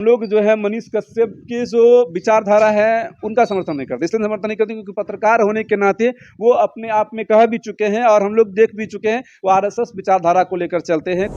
लोग जो है मनीष कश्यप की जो विचारधारा है उनका समर्थन नहीं करते, इसलिए समर्थन नहीं करते क्योंकि पत्रकार होने के नाते वो अपने आप में कह भी चुके हैं और हम लोग देख भी चुके हैं, वो आरएसएस विचारधारा को लेकर चलते हैं।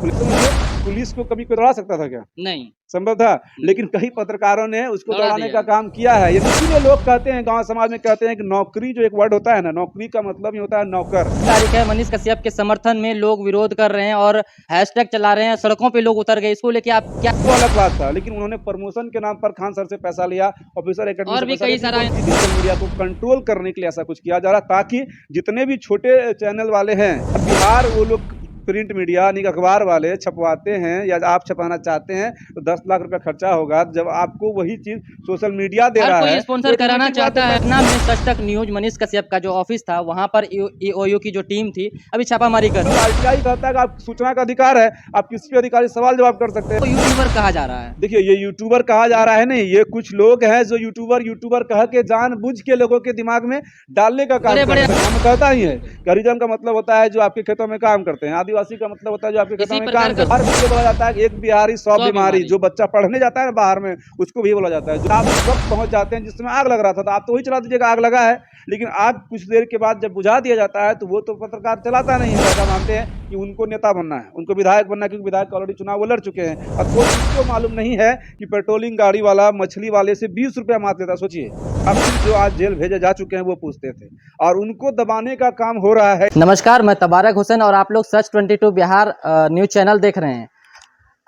पुलिस को कभी कोई दौड़ा सकता था क्या? नहीं संभव था, लेकिन कई पत्रकारों ने उसको दौड़ाने का काम किया है। इसीलिए लोग कहते हैं, गांव समाज में कहते हैं कि नौकरी जो एक वर्ड होता है ना, नौकरी का मतलब ही होता है नौकर। तारीख है, मनीष कश्यप के समर्थन में लोग विरोध कर रहे हैं और हैशटैग चला रहे हैं, सड़कों पे लोग उतर गए। इसको लेके आप क्या? वो अलग बात था, लेकिन उन्होंने प्रमोशन के नाम पर खान सर से पैसा लिया, ऑफिसर एकेडमी और भी कई सारा सोशल मीडिया को कंट्रोल करने के लिए ऐसा कुछ किया जा रहा, ताकि जितने भी छोटे चैनल वाले हैं बिहार, वो लोग प्रिंट मीडिया यानी अखबार वाले छपवाते हैं या आप छपाना चाहते हैं तो 10 लाख रुपया खर्चा होगा। जब आपको वही चीज सोशल मीडिया दे रहा है, कोई स्पॉन्सर कराना चाहता है ना। सच तक न्यूज मनीष कश्यप का जो ऑफिस था, वहां पर ईओयू की जो टीम थी अभी छापामारी कर रही है। आरटीआई कहता है कि आप सूचना का अधिकार है, आप किसी भी अधिकारी सवाल जवाब कर सकते हैं। तो यूट्यूबर कहा जा रहा है। देखिए, ये यूट्यूबर कहा जा रहा है नहीं, ये कुछ लोग हैं जो यूट्यूबर कह के जानबूझ के लोगों के दिमाग में डालने का काम करते हैं। हम कहता ही है, हरिजन का मतलब होता है जो आपके खेतों में काम करते हैं, आदिवासी का मतलब होता है जो आपके खेतों में काम करते हैं। बोला जाता है एक बिहारी 100 बीमारी। जो बच्चा पढ़ने जाता है ना बाहर में, उसको भी बोला जाता है। जो आप उस वक्त पहुंच जाते हैं जिसमें आग लग रहा था, तो आप तो वही चला दीजिएगा आग लगा है, लेकिन आग कुछ देर के बाद जब बुझा दिया जाता है तो वो तो पत्रकार चलाता नहीं है। ऐसा मानते हैं कि उनको नेता बनना है, उनको विधायक बनना है, क्योंकि विधायक ऑलरेडी चुनाव वो लड़ चुके हैं। और कोई किसको मालूम नहीं है कि पेट्रोलिंग गाड़ी वाला मछली वाले से 20 रुपया मार देता। सोचिए, अब जो आज जेल भेजे जा चुके हैं वो पूछते थे, और उनको दबाने का काम हो रहा है। नमस्कार, मैं तबारक हुसैन और आप लोग सच 22 बिहार न्यूज चैनल देख रहे हैं।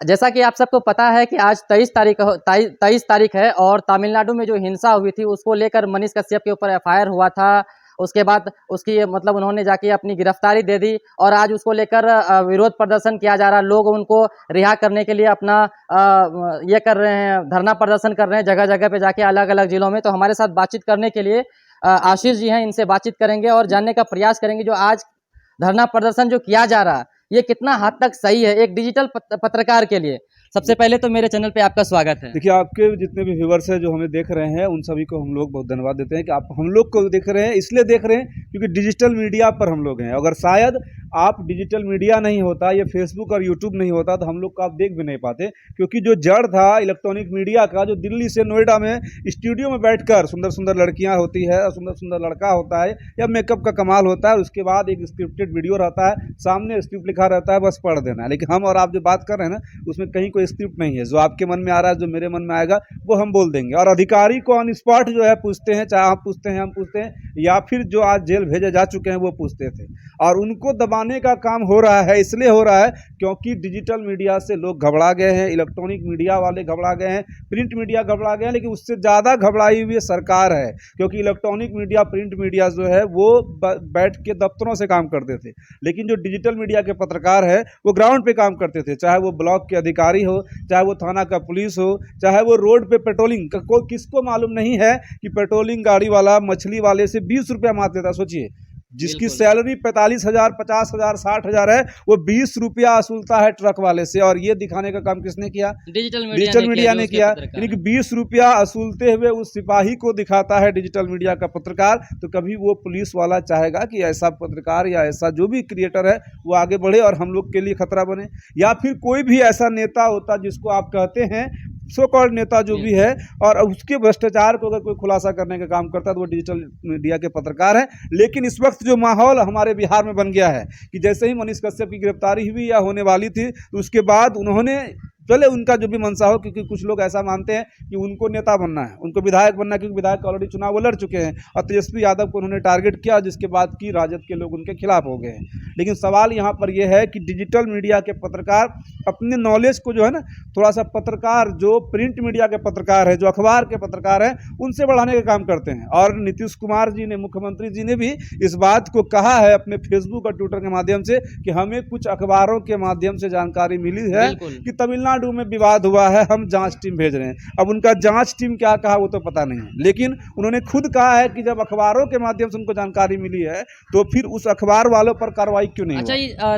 जैसा कि आप सबको पता है कि आज 23 तारीख है और तमिलनाडु में जो हिंसा हुई थी उसको लेकर मनीष कश्यप के ऊपर एफआईआर हुआ था। उसके बाद उसकी मतलब उन्होंने जाके अपनी गिरफ्तारी दे दी और आज उसको लेकर विरोध प्रदर्शन किया जा रहा है। लोग उनको रिहा करने के लिए अपना ये कर रहे हैं, धरना प्रदर्शन कर रहे हैं जगह जगह पे जाके, अलग अलग जिलों में। तो हमारे साथ बातचीत करने के लिए आशीष जी हैं, इनसे बातचीत करेंगे और जानने का प्रयास करेंगे जो आज धरना प्रदर्शन जो किया जा रहा है ये कितना हद तक सही है एक डिजिटल पत्रकार के लिए। सबसे पहले तो मेरे चैनल पे आपका स्वागत है। देखिए, आपके जितने भी व्यूवर्स हैं जो हमें देख रहे हैं, उन सभी को हम लोग बहुत धन्यवाद देते हैं कि आप हम लोग को देख रहे हैं। इसलिए देख रहे हैं क्योंकि डिजिटल मीडिया पर हम लोग हैं। अगर शायद आप डिजिटल मीडिया नहीं होता, ये फेसबुक और यूट्यूब नहीं होता, तो हम लोग को आप देख भी नहीं पाते। क्योंकि जो जड़ था इलेक्ट्रॉनिक मीडिया का, जो दिल्ली से नोएडा में स्टूडियो में बैठकर सुंदर सुंदर लड़कियां होती है और सुंदर सुंदर लड़का होता है, या मेकअप का कमाल होता है, उसके बाद एक स्क्रिप्टेड वीडियो रहता है, सामने स्क्रिप्ट लिखा रहता है, बस पढ़ देना है। लेकिन हम और आप जो बात कर रहे हैं ना, उसमें कहीं कोई स्क्रिप्ट नहीं है। जो आपके मन में आ रहा है, जो मेरे मन में आएगा, वो हम बोल देंगे। और अधिकारी को ऑन स्पॉट जो है पूछते हैं, चाहे आप पूछते हैं, हम पूछते हैं, या फिर जो आज जेल भेजे जा चुके हैं वो पूछते थे। और उनको दबाने का काम हो रहा है, इसलिए हो रहा है क्योंकि डिजिटल मीडिया से लोग घबरा गए हैं, इलेक्ट्रॉनिक मीडिया वाले घबरा गए हैं, प्रिंट मीडिया घबरा गए हैं। लेकिन उससे ज़्यादा घबराई हुई सरकार है, क्योंकि इलेक्ट्रॉनिक मीडिया, प्रिंट मीडिया जो है वो बैठ के दफ्तरों से काम करते थे, लेकिन जो डिजिटल मीडिया के पत्रकार है वो ग्राउंड पे काम करते थे। चाहे वो ब्लॉक के अधिकारी हो, चाहे वो थाना का पुलिस हो, चाहे वो रोड पे पेट्रोलिंग, किसको मालूम नहीं है कि पेट्रोलिंग गाड़ी वाला मछली वाले से 20 रुपया मार देता। सोचिए, जिसकी सैलरी 45,000, 50,000, 60,000 है, वो 20 रुपया वसूलता है ट्रक वाले से। और ये दिखाने का काम किसने किया? डिजिटल मीडिया ने किया। यानी कि 20 रुपया वसूलते हुए उस सिपाही को दिखाता है डिजिटल मीडिया का पत्रकार। तो कभी वो पुलिस वाला चाहेगा कि ऐसा पत्रकार या ऐसा जो भी क्रिएटर है वो आगे बढ़े और हम लोग के लिए खतरा बने? या फिर कोई भी ऐसा नेता होता जिसको आप कहते हैं सो कॉल्ड नेता जो भी है, और उसके भ्रष्टाचार को अगर कोई खुलासा करने का काम करता है तो वो डिजिटल मीडिया के पत्रकार हैं। लेकिन इस वक्त जो माहौल हमारे बिहार में बन गया है कि जैसे ही मनीष कश्यप की गिरफ्तारी हुई या होने वाली थी, तो उसके बाद उन्होंने, चले उनका जो भी मंशा हो, क्योंकि कुछ लोग ऐसा मानते हैं कि उनको नेता बनना है, उनको विधायक बनना है, क्योंकि विधायक ऑलरेडी चुनाव वो लड़ चुके हैं, और तेजस्वी यादव को उन्होंने टारगेट किया, जिसके बाद की राजद के लोग उनके खिलाफ हो गए हैं। लेकिन सवाल यहाँ पर यह है कि डिजिटल मीडिया के पत्रकार अपने नॉलेज को जो है ना, थोड़ा सा पत्रकार जो प्रिंट मीडिया के पत्रकार है, जो अखबार के पत्रकार हैं, उनसे बढ़ाने का काम करते हैं। और नीतीश कुमार जी ने, मुख्यमंत्री जी ने भी इस बात को कहा है अपने फेसबुक और ट्विटर के माध्यम से कि हमें कुछ अखबारों के माध्यम से जानकारी मिली है कि तमिलनाडु में विवाद हुआ है, हम जांच टीम भेज रहे हैं। अब उनका जांच टीम क्या कहा वो तो पता नहीं है, लेकिन उन्होंने खुद कहा है कि जब अखबारों के माध्यम से उनको जानकारी मिली है तो फिर उस अखबार वालों पर कार्रवाई क्यों नहीं? अच्छा,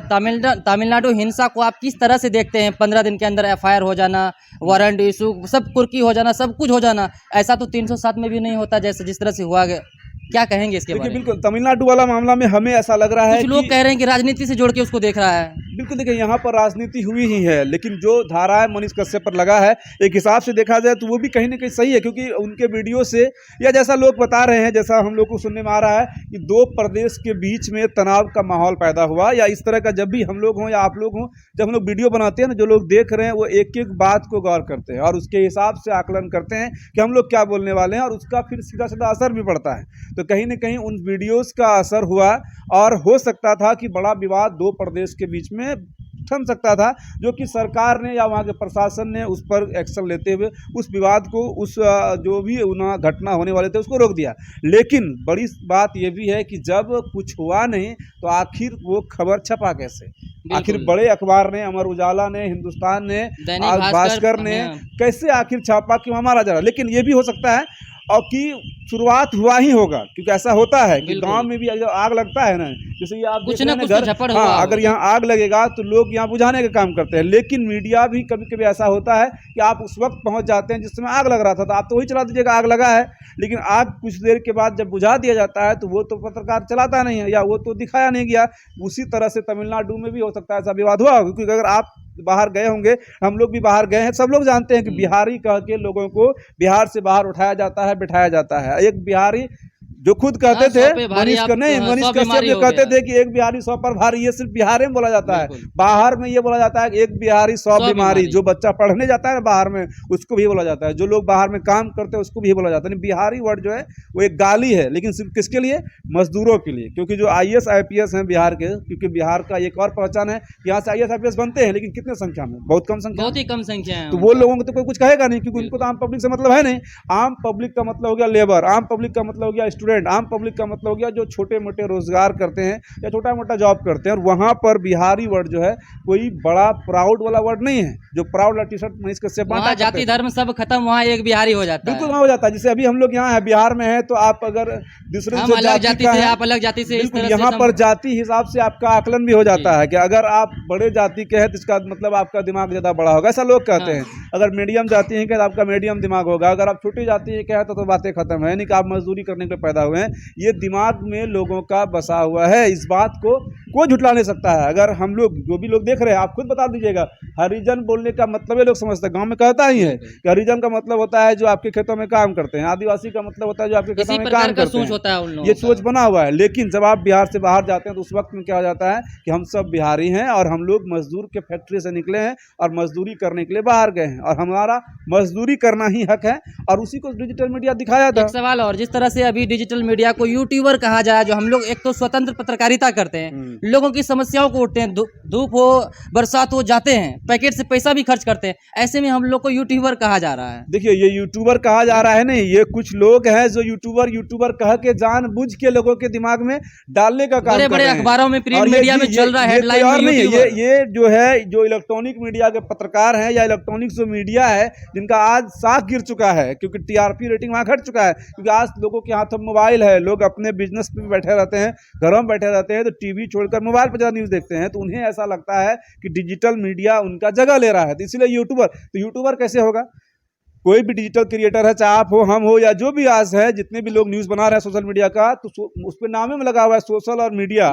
तमिलनाडु हिंसा को आप किस तरह से देखते हैं? 15 दिन के अंदर एफआईआर हो जाना, वारंट इशू, सब कुर्की हो जाना, सब कुछ हो जाना, ऐसा तो 307 में भी नहीं होता जैसे जिस तरह से हुआ। क्या कहेंगे इसके बारे में? बिल्कुल, तमिलनाडु वाला मामला में हमें ऐसा लग रहा है, कुछ लोग कह रहे हैं कि राजनीति से जोड़ के उसको देख रहा है। बिल्कुल देखिए, यहाँ पर राजनीति हुई ही है, लेकिन जो धारा है मनीष कश्यप पर लगा है, एक हिसाब से देखा जाए तो वो भी कहीं ना कहीं सही है, क्योंकि उनके वीडियो से या जैसा लोग बता रहे हैं, जैसा हम लोग को सुनने में आ रहा है कि दो प्रदेश के बीच में तनाव का माहौल पैदा हुआ, या इस तरह का जब भी हम लोग हों या आप लोग हों, जब हम लोग वीडियो बनाते हैं ना, जो लोग देख रहे हैं वो एक एक बात को गौर करते हैं और उसके हिसाब से आकलन करते हैं कि हम लोग क्या बोलने वाले हैं, और उसका फिर सीधा सीधा असर भी पड़ता है। तो कहीं ना कहीं उन वीडियोज़ का असर हुआ, और हो सकता था कि बड़ा विवाद दो प्रदेश के बीच में थम सकता था, जो कि सरकार ने या वहाँ के प्रशासन ने उस पर एक्शन लेते हुए उस विवाद को, उस जो भी वहाँ घटना होने वाले थे उसको रोक दिया। लेकिन बड़ी बात ये भी है कि जब कुछ हुआ नहीं तो आखिर वो खबर छपा कैसे? आखिर बड़े अखबार ने, अमर उजाला ने, हिंदुस्तान ने, दैनिक भास्कर ने कैसे आखिर छापा कि वहाँ मारा जा रहा है? लेकिन ये भी हो सकता है और कि शुरुआत हुआ ही होगा, क्योंकि ऐसा होता है कि गांव में भी अगर आग लगता है ना, जैसे ये आप कुछ देख ना रहे कुछ हैं तो घर, झपड़ हाँ, हुआ अगर यहाँ आग लगेगा तो लोग यहाँ बुझाने का काम करते हैं, लेकिन मीडिया भी कभी कभी ऐसा होता है कि आप उस वक्त पहुंच जाते हैं जिस समय आग लग रहा था, तो आप तो वही चला दीजिएगा, आग लगा है, लेकिन आग कुछ देर के बाद जब बुझा दिया जाता है तो वो तो पत्रकार चलाता नहीं है या वो तो दिखाया नहीं गया। उसी तरह से तमिलनाडु में भी हो सकता है ऐसा विवाद हुआ, क्योंकि अगर आप बाहर गए होंगे, हम लोग भी बाहर गए हैं, सब लोग जानते हैं कि बिहारी कह के लोगों को बिहार से बाहर उठाया जाता है, बिठाया जाता है। एक बिहारी जो खुद कहते थे, मनीष कश्यप जो कहते थे कि एक बिहारी 100 पर भारी, ये सिर्फ बिहार में बोला जाता है, बाहर में ये बोला जाता है कि एक बिहारी 100 बीमारी। जो बच्चा पढ़ने जाता है बाहर में उसको भी बोला जाता है, जो लोग बाहर में काम करते हैं उसको भी बोला जाता है। बिहारी वर्ड जो है वो एक गाली है, लेकिन सिर्फ किसके लिए? मजदूरों के लिए, क्योंकि जो IAS IPS हैं बिहार के, क्योंकि बिहार का एक और पहचान है, यहाँ से IAS IPS बनते हैं, लेकिन कितने संख्या में? बहुत कम संख्या, बहुत ही कम संख्या है। तो वो लोगों को तो कोई कुछ कहेगा नहीं, क्योंकि उनको तो आम पब्लिक से मतलब है नहीं। आम पब्लिक का मतलब हो गया लेबर, आम पब्लिक का मतलब हो गया स्टूडेंट, आम पब्लिक का मतलब हो गया जो छोटे मोटे रोजगार करते हैं या छोटा मोटा जॉब करते हैं। और वहां पर बिहारी वर्ड जो है कोई बड़ा प्राउड वाला वर्ड नहीं है, जो प्राउड वाला टी-शर्ट मनीष कश्यप बांटा, जाति धर्म सब खत्म, वहाँ एक बिहारी हो जाता है। बिल्कुल वहाँ हो जाता है। जैसे अभी हम लोग यहाँ है, बिहार में है, तो आप अगर दूसरे हम अलग जाति से, आप अलग जाति से, बिल्कुल यहाँ पर जाति हिसाब से आपका आकलन भी हो जाता है कि अगर आप बड़े जाति के हैं तो इसका मतलब आपका दिमाग ज्यादा बड़ा होगा, ऐसा लोग कहते हैं। अगर मीडियम जाति है तो आपका मीडियम दिमाग होगा, अगर आप छोटी जाति के हैं तो बातें खत्म है, नहीं कि आप मजदूरी करने के लिए पैदा हुए हैं। ये दिमाग में लोगों का बसा हुआ है, इस बात को कोई झुठला नहीं सकता है। अगर हम लोग, जो भी लोग देख रहे हैं, आप खुद बता दीजिएगा, हरिजन बोलने का मतलब ये लोग समझते हैं, गांव में कहता ही है कि हरिजन का मतलब होता है जो आपके खेतों में काम करते हैं, आदिवासी का मतलब होता है जो आपके खेतों में काम करते हैं। ये सोच बना हुआ है। लेकिन जब आप बिहार से बाहर जाते हैं तो उस वक्त में क्या हो जाता है कि हम सब बिहारी हैं और हम लोग मजदूर के फैक्ट्री से निकले हैं और मजदूरी करने के लिए बाहर गए हैं, और हमारा मजदूरी करना ही हक है, और उसी को डिजिटल मीडिया दिखाया था। एक सवाल और, जिस तरह से अभी डिजिटल मीडिया को यूट्यूबर कहा जाए, जो हम लोग एक तो स्वतंत्र पत्रकारिता करते हैं, लोगों की समस्याओं को उठते हैं, धूप हो बरसात हो जाते हैं, पैकेट से पैसा भी खर्च करते हैं, ऐसे में हम लोग को यूट्यूबर कहा जा रहा है। देखिए, ये यूट्यूबर कहा जा रहा है नहीं, ये कुछ लोग हैं जो यूट्यूबर कह के जानबूझ के लोगों के दिमाग में डालने का काम कर रहे हैं। बड़े अखबारों में, प्रिंट मीडिया में चल रहा है, हेडलाइन में नहीं है। ये जो है, जो इलेक्ट्रॉनिक मीडिया के पत्रकार हैं या इलेक्ट्रॉनिक जो मीडिया है, जिनका आज साख गिर चुका है, क्योंकि TRP रेटिंग वहाँ घट चुका है, क्योंकि आज लोगों के हाथ में मोबाइल है, लोग अपने बिजनेस पे बैठे रहते हैं, घरों में बैठे रहते हैं, तो टीवी छोड़कर मोबाइल पर ज़्यादा न्यूज़ देखते हैं, तो उन्हें ऐसा लगता है कि डिजिटल मीडिया उनका जगह ले रहा है, तो इसलिए यूट्यूबर कैसे होगा? कोई भी डिजिटल क्रिएटर है, चाहे आप हो, हम हो, या जो भी आज है, जितने भी लोग न्यूज़ बना रहे हैं सोशल मीडिया का, तो उस पर नामे में लगा हुआ है सोशल और मीडिया।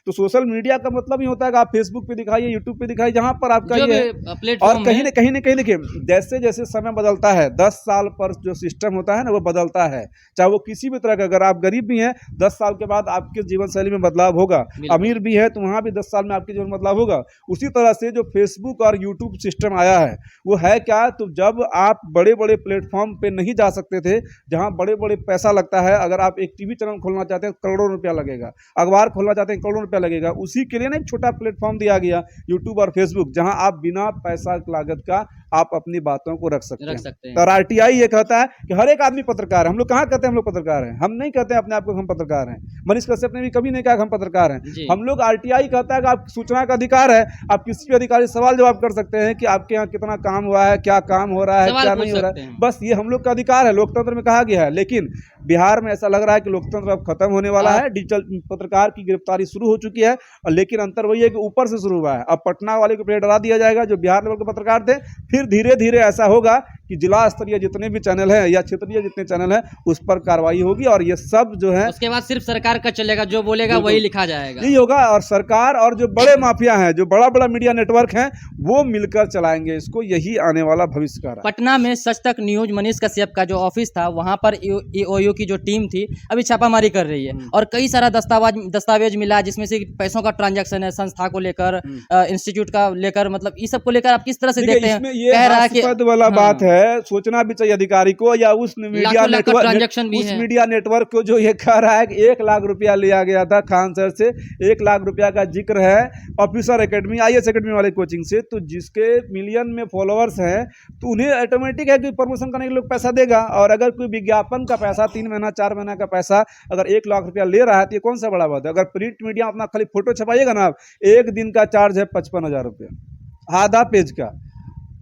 तो सोशल मीडिया का मतलब ही होता है कि आप फेसबुक पे दिखाइए, यूट्यूब पे दिखाइए, जहां पर आपका ये और कहीं न कहीं देखिए, जैसे जैसे समय बदलता है, 10 साल पर जो सिस्टम होता है ना, वो बदलता है, चाहे वो किसी भी तरह का। अगर आप गरीब भी हैं, 10 साल के बाद आपके जीवन शैली में बदलाव होगा, अमीर भी है तो वहाँ भी 10 साल में आपके जीवन में बदलाव होगा। उसी तरह से जो फेसबुक और यूट्यूब सिस्टम आया है, वो है क्या? तो जब आप बड़े बड़े प्लेटफॉर्म पे नहीं जा सकते थे, जहां बड़े बड़े पैसा लगता है, अगर आप एक टीवी चैनल खोलना चाहते हैं करोड़ों रुपया लगेगा, अखबार खोलना चाहते हैं करोड़ों रुपया लगेगा, उसी के लिए ना एक छोटा प्लेटफॉर्म दिया गया, यूट्यूब और फेसबुक, जहां आप बिना पैसा लागत का आप अपनी बातों को रख सकते हैं। और RTI ये कहता है कि हर एक आदमी पत्रकार है। हम लोग कहाँ कहते हैं हम लोग पत्रकार हैं? हम नहीं कहते अपने आप को हम पत्रकार हैं। मनीष कश्यप ने भी कभी नहीं कहा कि हम पत्रकार हैं। हम लोग, RTI कहता है कि आप सूचना का अधिकार है, आप किसी भी अधिकारी सवाल जवाब कर सकते हैं कि आपके यहाँ कितना काम हुआ है, क्या काम हो रहा है, क्या नहीं हो रहा है, बस ये हम लोग का अधिकार है, लोकतंत्र में कहा गया है। लेकिन बिहार में ऐसा लग रहा है कि लोकतंत्र अब खत्म होने वाला है, डिजिटल पत्रकार की गिरफ्तारी शुरू हो चुकी है, और लेकिन अंतर वही है कि ऊपर से शुरू हुआ है। अब पटना वाले को पहले डरा दिया जाएगा जो बिहार लेवल के पत्रकार थे, फिर धीरे धीरे ऐसा होगा कि जिला स्तरीय जितने भी चैनल हैं या क्षेत्रीय जितने चैनल हैं उस पर कार्रवाई होगी, और ये सब जो है उसके बाद सिर्फ सरकार का चलेगा, जो बोलेगा वही लिखा जाएगा। यही होगा, और सरकार और जो बड़े माफिया हैं, जो बड़ा बड़ा मीडिया नेटवर्क हैं, वो मिलकर चलाएंगे इसको। यही आने वाला भविष्य का रहा। पटना में सच तक न्यूज मनीष कश्यप का जो ऑफिस था, वहां पर ईओयू की जो टीम थी अभी छापामारी कर रही है, और कई सारा दस्तावेज मिला, जिसमें से पैसों का ट्रांजैक्शन है, संस्था को लेकर, इंस्टीट्यूट का लेकर, मतलब इस सब को लेकर आप किस तरह से देखते हैं? कह रहा है कि वाला बात है, सोचना भी चाहिए अधिकारी को या उस मीडिया नेटवर्क को जो ये कह रहा है कि 1 लाख रुपया लिया गया था खान सर से। 1 लाख रुपया का जिक्र है ऑफिसर एकेडमी, IAS एकेडमी वाले कोचिंग से। तो जिसके मिलियन में फॉलोअर्स हैं तो उन्हें ऑटोमेटिक है कि प्रमोशन करने के लोग पैसा देगा। और अगर कोई विज्ञापन का पैसा 3 महीना 4 महीना का पैसा अगर 1 लाख रुपया ले रहा है तो ये कौन सा बड़ा बात है? अगर प्रिंट मीडिया अपना खाली फोटो छपाइएगा ना, एक दिन का चार्ज है 55,000 रुपया, आधा पेज का,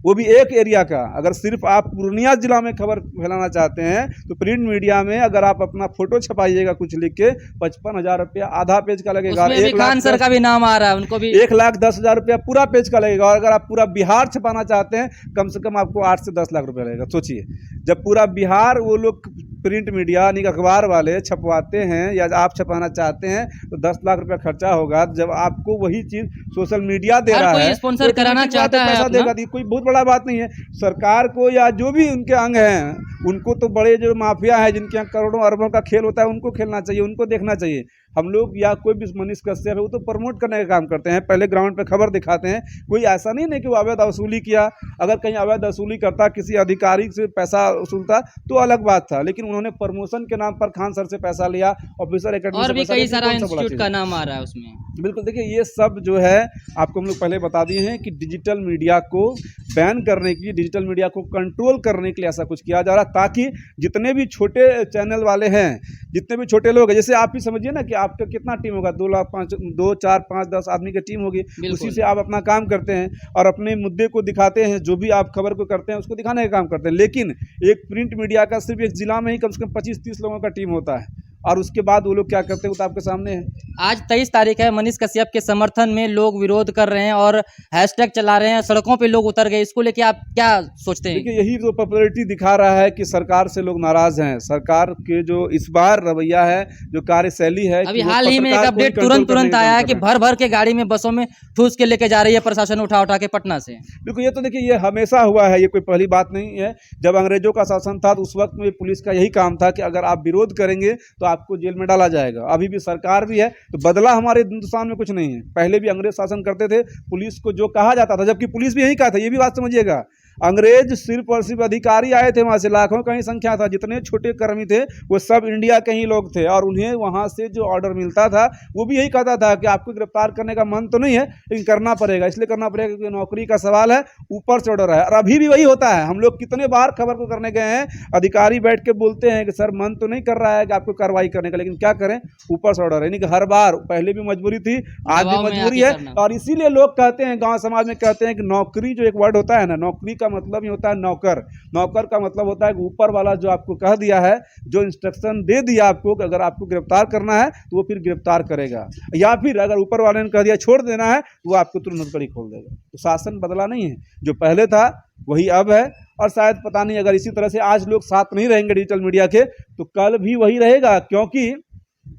वो भी एक एरिया का। अगर सिर्फ आप पूर्णिया जिला में खबर फैलाना चाहते हैं तो प्रिंट मीडिया में अगर आप अपना फोटो छपाइएगा कुछ लिख के, 55,000 रुपया आधा पेज का लगेगा। खान सर का भी नाम आ रहा है, उनको भी 1,10,000 रुपया पूरा पेज का लगेगा। और अगर आप पूरा बिहार छपाना चाहते हैं कम से कम आपको 8 से 10 लाख रुपया लगेगा। सोचिए, जब पूरा बिहार वो लोग प्रिंट मीडिया यानी अखबार वाले छपवाते हैं या आप छपाना चाहते हैं तो 10 लाख रुपया खर्चा होगा। जब आपको वही चीज सोशल मीडिया दे रहा है, स्पॉन्सर कराना चाहता है, पैसा देगा, कोई बहुत बड़ा बात नहीं है। सरकार को या जो भी उनके अंग हैं उनको तो बड़े जो माफिया है जिनके यहाँ करोड़ों अरबों का खेल होता है उनको खेलना चाहिए, उनको देखना चाहिए। हम लोग या कोई भी मनीष कश्यप है वो तो प्रमोट करने का काम करते हैं, पहले ग्राउंड पे खबर दिखाते हैं। कोई ऐसा नहीं कि वो अवैध वसूली किया। अगर कहीं अवैध वसूली करता, किसी अधिकारी से पैसा वसूलता तो अलग बात था, लेकिन उन्होंने प्रमोशन के नाम पर खान सर से पैसा लिया, ऑफिसर एकेडमी और भी कई सारा इंस्टीट्यूट का नाम आ रहा है उसमें। बिल्कुल, देखिए ये सब जो है आपको हम लोग पहले बता दिए हैं कि डिजिटल मीडिया को बैन करने के लिए, डिजिटल मीडिया को कंट्रोल करने के लिए ऐसा कुछ किया जा रहा है, ताकि जितने भी छोटे चैनल वाले हैं, जितने भी छोटे लोग हैं, जैसे आप ही समझिए ना कि आपका कितना टीम होगा, 2 लाख 2 4 5 10 आदमी की टीम होगी, उसी से आप अपना काम करते हैं और अपने मुद्दे को दिखाते हैं, जो भी आप खबर को करते हैं उसको दिखाने का काम करते हैं। लेकिन एक प्रिंट मीडिया का सिर्फ एक जिला में ही कम से कम 25-30 लोगों का टीम होता है, और उसके बाद वो लोग क्या करते हैं वो तो आपके सामने है। आज 23 तारीख है, मनीष कश्यप के समर्थन में लोग विरोध कर रहे हैं और हैशटैग चला रहे हैं, सड़कों पे लोग उतर गए, इसको लेके आप क्या सोचते हैं? देखिए, यही तो पॉपुलैरिटी दिखा रहा है कि सरकार से लोग नाराज हैं। सरकार के जो इस बार रवैया है, जो कार्यशैली है, अभी हाल ही में एक अपडेट तुरंत आया है कि भर भर के गाड़ी में, बसों में ठूस के लेके जा रही है प्रशासन, उठा के पटना से। बिल्कुल, ये तो देखिए ये हमेशा हुआ है, ये कोई पहली बात नहीं है। जब अंग्रेजों का शासन था तो उस वक्त में पुलिस का यही काम था कि अगर आप विरोध करेंगे तो आपको जेल में डाला जाएगा। अभी भी सरकार भी है, तो बदला हमारे हिंदुस्तान में कुछ नहीं है। पहले भी अंग्रेज शासन करते थे, पुलिस को जो कहा जाता था, जबकि पुलिस भी यही कहा था, ये भी बात समझिएगा। अंग्रेज सिर्फ और सिर्फ अधिकारी आए थे, वहाँ से लाखों का ही संख्या था, जितने छोटे कर्मी थे वो सब इंडिया के ही लोग थे, और उन्हें वहाँ से जो ऑर्डर मिलता था वो भी यही कहता था कि आपको गिरफ्तार करने का मन तो नहीं है लेकिन करना पड़ेगा। इसलिए करना पड़ेगा क्योंकि नौकरी का सवाल है, ऊपर से ऑर्डर है। और अभी भी वही होता है। हम लोग कितने बार खबर को करने गए हैं, अधिकारी बैठ के बोलते हैं कि सर मन तो नहीं कर रहा है कि आपको कार्रवाई करने का, लेकिन क्या करें, ऊपर से ऑर्डर है। यानी कि हर बार, पहले भी मजबूरी थी, आज भी मजबूरी है। और इसीलिए लोग कहते हैं, गाँव समाज में कहते हैं कि नौकरी जो एक वर्ड होता है ना, नौकरी का मतलब ही होता है नौकर। नौकर का मतलब होता है कि ऊपर वाला जो आपको कह दिया है, जो इंस्ट्रक्शन दे दिया आपको कि अगर आपको गिरफ्तार करना है तो वो फिर गिरफ्तार करेगा, या फिर अगर ऊपर वाले ने कह दिया छोड़ देना है तो वो आपको तुरंत हथकड़ी खोल देगा। तो शासन बदला नहीं है, जो पहले था वही अब है। और शायद पता नहीं, अगर इसी तरह से आज लोग साथ नहीं रहेंगे डिजिटल मीडिया के तो कल भी वही रहेगा, क्योंकि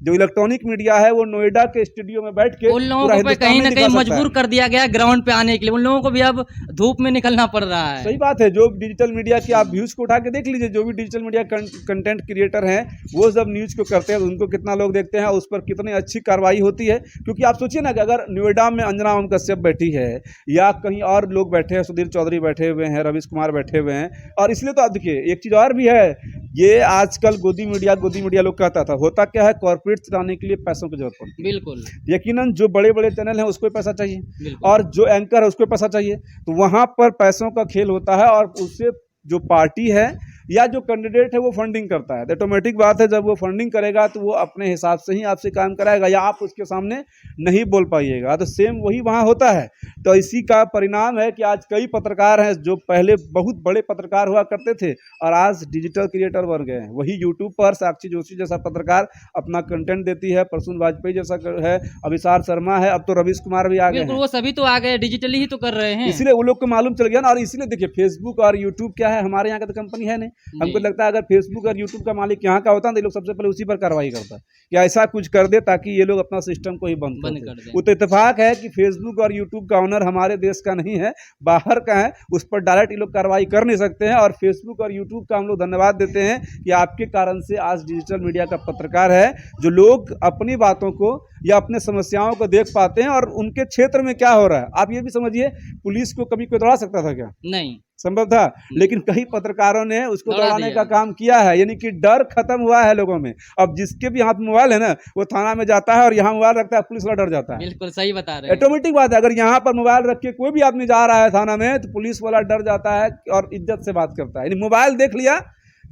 जो इलेक्ट्रॉनिक मीडिया है वो नोएडा के स्टूडियो में बैठ के उन लोगों को कहीं ना कहीं मजबूर कर दिया गया ग्राउंड पे आने के लिए। उन लोगों को भी अब धूप में निकलना पड़ रहा है। सही बात है। जो डिजिटल मीडिया की आप व्यूज को उठा के देख लीजिए, जो भी डिजिटल मीडिया कंटेंट क्रिएटर हैं वो जब न्यूज को करते हैं तो उनको कितना लोग देखते हैं, उस पर कितनी अच्छी कार्रवाई होती है। क्योंकि आप सोचिए ना कि अगर नोएडा में अंजना ओम कश्यप बैठी है या कहीं और लोग बैठे हैं, सुधीर चौधरी बैठे हुए हैं, रवीश कुमार बैठे हुए हैं, और इसलिए तो आप देखिए एक चीज़ और भी है, ये आजकल गोदी मीडिया लोग कहता था, होता क्या है, कॉर्पोरेट चलाने के लिए पैसों की जरूरत पड़ती है। बिल्कुल, यकीनन जो बड़े बड़े चैनल हैं उसको पैसा चाहिए और जो एंकर है उसको पैसा चाहिए, तो वहां पर पैसों का खेल होता है। और उससे जो पार्टी है या जो कैंडिडेट है वो फंडिंग करता है। तो ऑटोमेटिक बात है, जब वो फंडिंग करेगा तो वो अपने हिसाब से ही आपसे काम कराएगा या आप उसके सामने नहीं बोल पाइएगा। तो सेम वही वहाँ होता है। तो इसी का परिणाम है कि आज कई पत्रकार हैं जो पहले बहुत बड़े पत्रकार हुआ करते थे और आज डिजिटल क्रिएटर बन गए हैं। वही यूट्यूब पर साक्षी जोशी जैसा पत्रकार अपना कंटेंट देती है, प्रसून वाजपेयी जैसा है, अभिसार शर्मा है, अब तो रवीश कुमार भी आ गए बिल्कुल, हैं। वो सभी तो आ गए, डिजिटली ही तो कर रहे हैं। इसलिए वो लोग को मालूम चल गया ना। और इसीलिए देखिए फेसबुक और यूट्यूब क्या है, हमारे यहाँ का तो कंपनी है नहीं। हमको लगता है अगर फेसबुक और यूट्यूब का मालिक यहाँ का होता तो ये लोग सबसे पहले उसी पर कार्रवाई करता कि ऐसा कुछ कर दे ताकि ये लोग अपना सिस्टम को ही बंद कर दें। वो तो इत्तेफाक है कि फेसबुक और यूट्यूब का ऑनर हमारे देश का नहीं है, बाहर का है, उस पर डायरेक्ट ये लोग कार्रवाई कर नहीं सकते हैं। और फेसबुक और यूट्यूब का हम लोग धन्यवाद देते हैं कि आपके कारण से आज डिजिटल मीडिया का पत्रकार है जो लोग अपनी बातों को या अपने समस्याओं को देख पाते हैं और उनके क्षेत्र में क्या हो रहा है। आप ये भी समझिए, पुलिस को कभी कोई दौड़ा सकता था क्या? नहीं संभव था, लेकिन कई पत्रकारों ने उसको दौड़ा दौड़ाने दिया। का काम किया है। यानी कि डर खत्म हुआ है लोगों में। अब जिसके भी हाथ में मोबाइल है ना, वो थाना में जाता है और यहाँ मोबाइल रखता है, पुलिस वाला डर जाता है। बिल्कुल सही बता रहे हैं। ऑटोमेटिक बात है, अगर यहाँ पर मोबाइल रख के कोई भी आदमी जा रहा है थाना में तो पुलिस वाला डर जाता है और इज्जत से बात करता है। यानी मोबाइल देख लिया,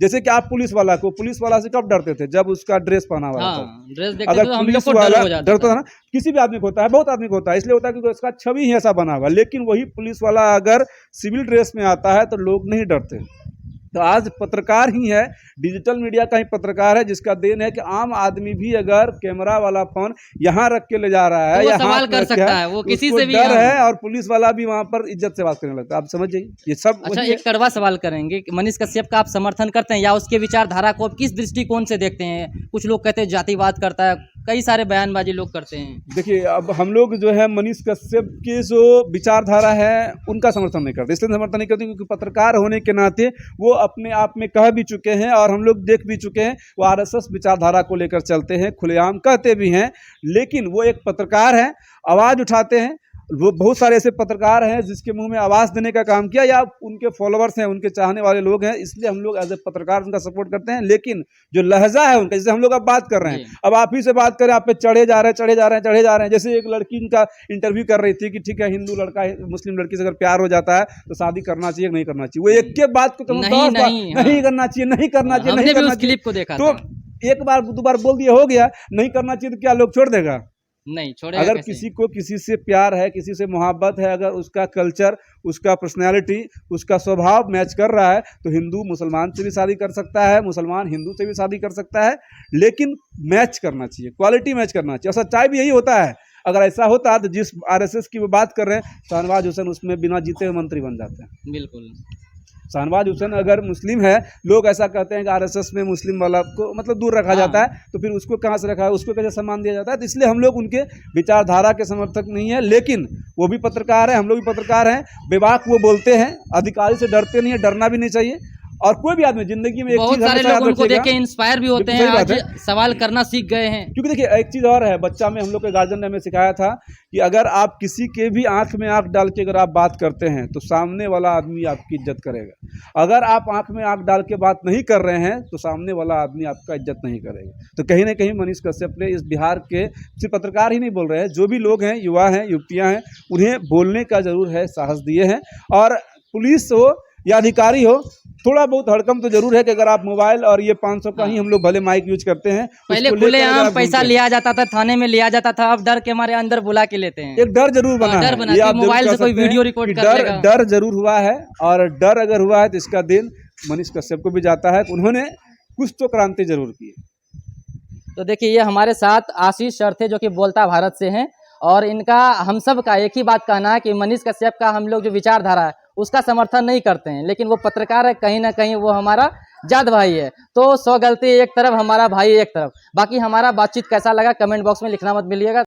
जैसे कि आप पुलिस वाला से कब डरते थे? जब उसका ड्रेस पहना हुआ था। ड्रेस देखते अगर तो हम लोग पुलिस को डर वाला हो जाता डरता था ना, किसी भी आदमी को होता है, बहुत आदमी को होता है। इसलिए होता है क्योंकि उसका छवि ही ऐसा बना हुआ। लेकिन वही पुलिस वाला अगर सिविल ड्रेस में आता है तो लोग नहीं डरते। तो आज पत्रकार ही है, डिजिटल मीडिया का ही पत्रकार है जिसका देन है कि आम आदमी भी अगर कैमरा वाला फोन यहाँ रख के ले जा रहा है तो वो या सवाल हाथ में कर रख के सकता है, वो किसी उसको से भी डर यहाँ- है और पुलिस वाला भी वहाँ पर इज्जत से बात करने लगता है। आप समझ जाइए, ये सब अच्छा, वही है। एक कड़वा सवाल करेंगे कि मनीष कश्यप का आप समर्थन करते हैं या उसके विचारधारा को आप किस दृष्टिकोण से देखते हैं? कुछ लोग कहते हैं जातिवाद करता है, कई सारे बयानबाजी लोग करते हैं। देखिए, अब हम लोग जो है मनीष कश्यप की जो विचारधारा है उनका समर्थन नहीं करते। इसलिए समर्थन नहीं करते क्योंकि पत्रकार होने के नाते वो अपने आप में कह भी चुके हैं और हम लोग देख भी चुके हैं, वो आरएसएस विचारधारा को लेकर चलते हैं, खुलेआम कहते भी हैं। लेकिन वो एक पत्रकार हैं, आवाज़ उठाते हैं। वो बहुत सारे ऐसे पत्रकार हैं जिसके मुंह में आवाज़ देने का काम किया या उनके फॉलोअर्स हैं, उनके चाहने वाले लोग हैं, इसलिए हम लोग एज ए पत्रकार उनका सपोर्ट करते हैं। लेकिन जो लहजा है उनका, जैसे हम लोग अब बात कर रहे हैं, अब आप ही से बात करें, आप पे चढ़े जा रहे हैं। जैसे एक लड़की इनका इंटरव्यू कर रही थी कि ठीक है, हिंदू लड़का मुस्लिम लड़की से अगर प्यार हो जाता है तो शादी करना चाहिए नहीं करना चाहिए। वो एक के बात को नहीं करना चाहिए, क्लिप को देखा तो एक बार दो बार बोल दिया हो गया, नहीं करना चाहिए तो क्या लोग छोड़ देगा? नहीं छोड़ेगा। अगर किसी को किसी से प्यार है, किसी से मोहब्बत है, अगर उसका कल्चर, उसका पर्सनैलिटी, उसका स्वभाव मैच कर रहा है तो हिंदू मुसलमान से भी शादी कर सकता है, मुसलमान हिंदू से भी शादी कर सकता है। लेकिन मैच करना चाहिए, क्वालिटी मैच करना चाहिए। और सच्चाई भी यही होता है। अगर ऐसा होता तो जिस आरएसएस की वो बात कर रहे हैं, शहनवाज हुसैन उसमें बिना जीते हुए मंत्री बन जाते हैं। बिल्कुल, शहनवाज हुसैन अगर मुस्लिम है, लोग ऐसा कहते हैं कि आरएसएस में मुस्लिम वाला को मतलब दूर रखा जाता है, तो फिर उसको कहाँ से रखा है, उसको कैसे सम्मान दिया जाता है? तो इसलिए हम लोग उनके विचारधारा के समर्थक नहीं है। लेकिन वो भी पत्रकार हैं, हम लोग भी पत्रकार हैं, बेबाक वो बोलते हैं, अधिकारी से डरते नहीं है, डरना भी नहीं चाहिए। और कोई भी आदमी जिंदगी में एक बहुत चीज सारे हमेशा लोग याद उनको देख रखिएगा, के इंस्पायर भी होते बिल्कुल हैं, सही आज बात है। सवाल करना सीख गए हैं। क्योंकि देखिए एक चीज़ और है, बच्चा में हम लोग के गार्जियन ने हमें सिखाया था कि अगर आप किसी के भी आंख में आंख डाल के अगर आप बात करते हैं तो सामने वाला आदमी आपकी इज्जत करेगा। अगर आप आंख में आंख डाल के बात नहीं कर रहे हैं तो सामने वाला आदमी आपका इज्जत नहीं करेगा। तो कहीं ना कहीं मनीष कश्यप ने इस बिहार के सिर्फ पत्रकार ही नहीं बोल रहे हैं, जो भी लोग हैं, युवा हैं, युवतियाँ हैं, उन्हें बोलने का जरूर है, साहस दिए हैं। और पुलिस हो या अधिकारी हो, थोड़ा बहुत हड़कम तो जरूर है कि अगर आप मोबाइल और ये 500 का ही हम लोग भले माइक यूज करते हैं, पहले उसको लेकर खुलेआम अगर आप पैसा घूमते हैं, लिया जाता था, थाने में लिया जाता था, अब डर के मारे अंदर बुला के लेते हैं। एक डर जरूर बना डर है। बना ये कि आप जरूर मोबाइल कह से कोई सकते हैं वीडियो रिकॉर्ड कि कर लेगा। डर जरूर हुआ है। और डर अगर हुआ है तो इसका दिन मनीष कश्यप को भी जाता है कि उन्होंने कुछ तो क्रांति जरूर की है। तो देखिए, ये हमारे साथ आशीष सर थे जो कि बोलता भारत से हैं, और इनका हम सब का एक ही बात कहना है कि मनीष कश्यप का हम लोग जो विचारधारा है उसका समर्थन नहीं करते हैं, लेकिन वो पत्रकार है, कहीं ना कहीं वो हमारा जात भाई है। तो 100 गलती एक तरफ, हमारा भाई एक तरफ। बाकी हमारा बातचीत कैसा लगा कमेंट बॉक्स में लिखना मत भूलिएगा।